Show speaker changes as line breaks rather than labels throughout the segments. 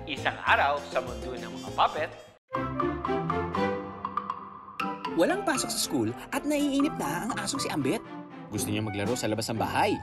Isang araw sa mundo ng mga puppet.
Walang pasok sa school at naiinip na ang asong si Ambet. Gusto niya maglaro sa labas ng bahay.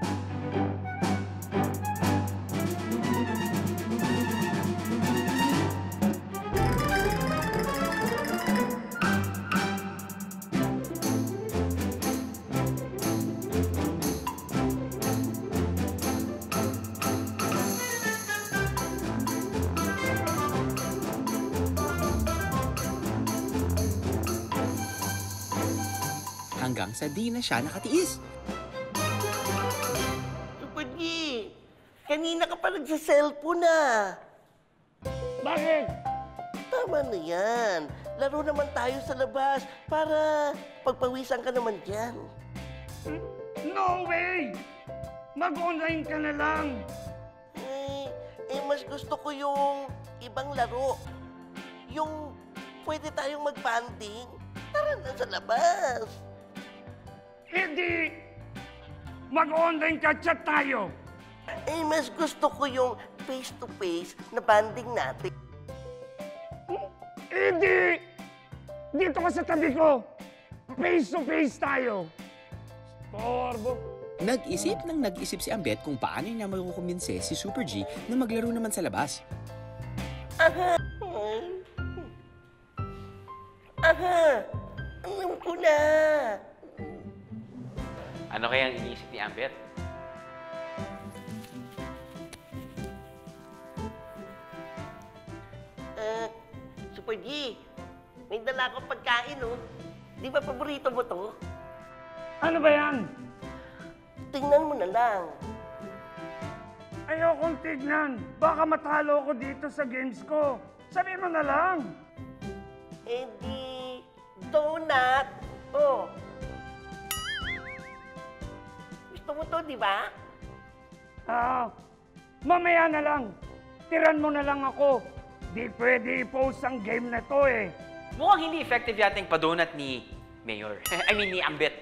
Hanggang sa di na siya nakatiis.
Super G, kanina ka pa nagsa-cellphone na.
Bakit?
Tama na yan. Laro naman tayo sa labas para pagpawisan ka naman dyan.
No way! Mag-online ka na lang.
Mas gusto ko yung ibang laro. Yung pwede tayong mag-banding. Tara na sa labas.
Hindi! Mag-online ka, chat tayo.
Mas gusto ko yung face-to-face na banding natin.
Hindi! Dito ka sa tabi ko. Face-to-face tayo. Storbo.
Nag-isip si Ambet kung paano niya makukumbinse si Super G na maglaro naman sa labas.
Aha! Alam ko na!
Ano kaya ang iniisip ni Ambet?
Super G, may dala akong pagkain, oh. Di ba paborito mo to?
Ano ba yan?
Tingnan mo na lang.
Ayokong tignan. Baka matalo ko dito sa games ko. Sabihin mo na lang.
Di donut. Oh. Gusto mo to, di ba?
Mamaya na lang. Tiran mo na lang ako. Di pwede i-post ang game na to eh.
Mukhang hindi effective yata yung padonut ni Mayor. ni Ambet.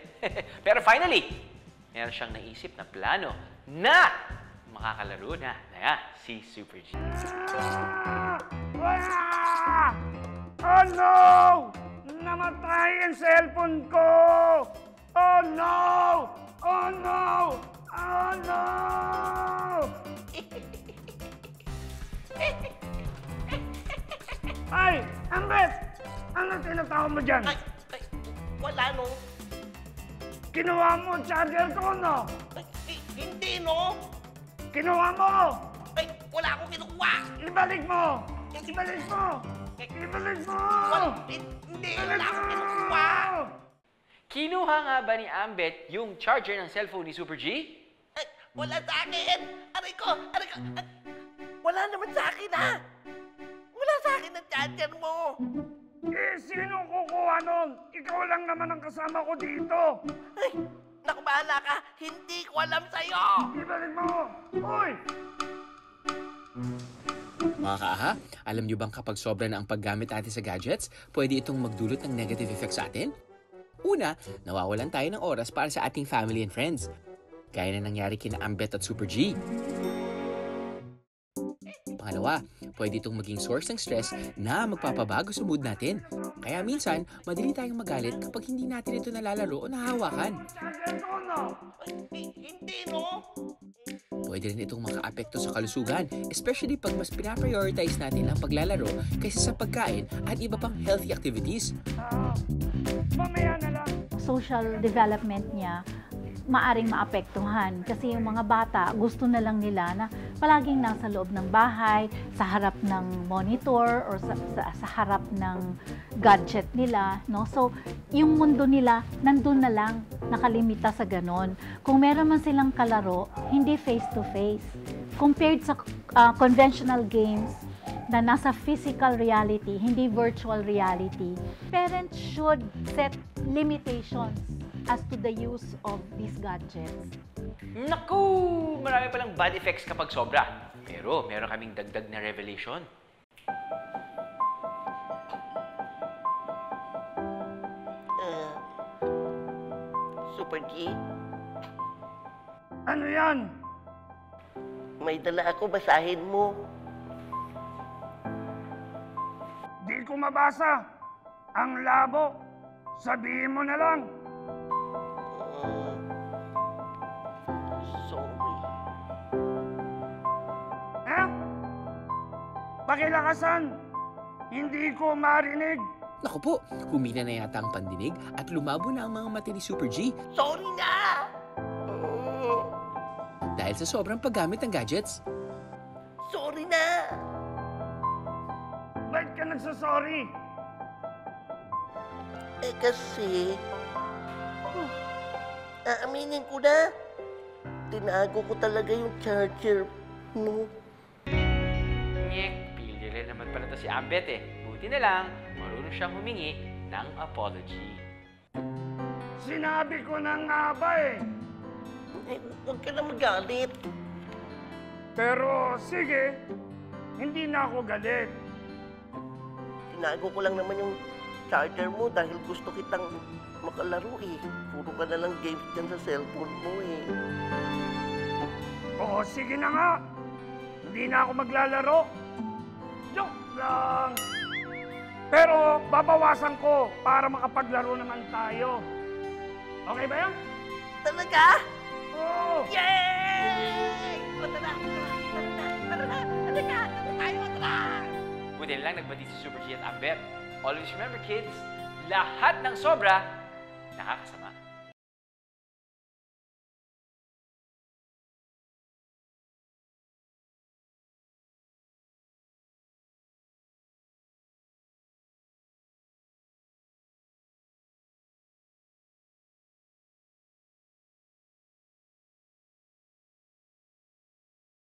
Pero finally, meron siyang naisip na plano na makakalaro na si Super G.
Oh no! Namatay ang cellphone ko! Oh no! Oh no! Oh no! Ay! Ambet! Ano tinatawag mo dyan?
Ay, wala, no?
Kinuha mo ang charger ko, no?
Hindi, no?
Kinuha mo!
Ay, wala akong kinukuha.
Ibalik mo! Ibalik mo! Ibalik mo!
Hindi, wala akong kinukuha.
Kinuha nga ba ni Ambet yung charger ng cellphone ni Super G?
Ay, wala sa akin. Aray ko. Wala naman sa akin, ha? Wala sa akin ang charger mo.
Sino kukuha nun? Ikaw lang naman ang kasama ko dito.
Ay, naku, bahala ka. Hindi ko alam sa'yo.
Ibalik mo! Uy!
Mga kaaha, alam niyo bang kapag sobra na ang paggamit natin sa gadgets, pwede itong magdulot ng negative effects sa atin? Una, nawawalan tayo ng oras para sa ating family and friends. Gaya na nangyari kina Ambet at Super G. Pangalawa, pwede itong maging source ng stress na magpapabago sa mood natin. Kaya minsan, madali tayong magalit kapag hindi natin ito nalalaro o nahahawakan.
Hindi, no?
Pwede rin itong makaapekto sa kalusugan, especially pag mas pinaprioritize natin ang paglalaro kaysa sa pagkain at iba pang healthy activities.
Mamaya na lang.
Social development niya maaring maapektuhan kasi yung mga bata gusto na lang nila na palaging nasa loob ng bahay, sa harap ng monitor or sa harap ng gadget nila, no? So, yung mundo nila nandun na lang, nakalimita sa ganon. Kung meron man silang kalaro, hindi face-to-face. Compared sa conventional games na nasa physical reality, hindi virtual reality, parents should set limitations as to the use of these gadgets.
Naku! Marami palang bad effects kapag sobra. Pero meron kaming dagdag na revelation.
Super G,
Ano yan?
May dala ako, basahin mo.
Di ko mabasa. Ang labo. Sabihin mo na lang.
Sorry.
Eh? Pakilakasan. Hindi ko marinig.
Naku po, humina na yata ang pandinig at lumabo na ang mga mata ni Super G
Sorry na!
dahil sa sobrang paggamit ng gadgets.
Sorry na!
Ba't ka nagsasorry?
Eh kasi... aaminin ko na. Tinago ko talaga yung charger mo.
Nyek, pili naman pala to si Ambet eh. Buti na lang, marunong siyang humingi ng apology.
Sinabi ko na nga ba eh.
Eh, huwag ka na magalit.
Pero sige, hindi na ako galit.
Tinago ko lang naman yung charger mo dahil gusto kitang makalaro eh. Puro ka na lang games dyan sa cellphone mo eh.
Oo, sige na nga. Hindi na ako maglalaro. Joke lang. Pero babawasan ko para makapaglaro naman tayo. Okay ba yan?
Talaga?
Oo.
Yay! O tara, tara, halika, tayo, tara!
Buti na lang nagbati si Super G at Ambet. Always remember kids, lahat ng sobra nakakasama.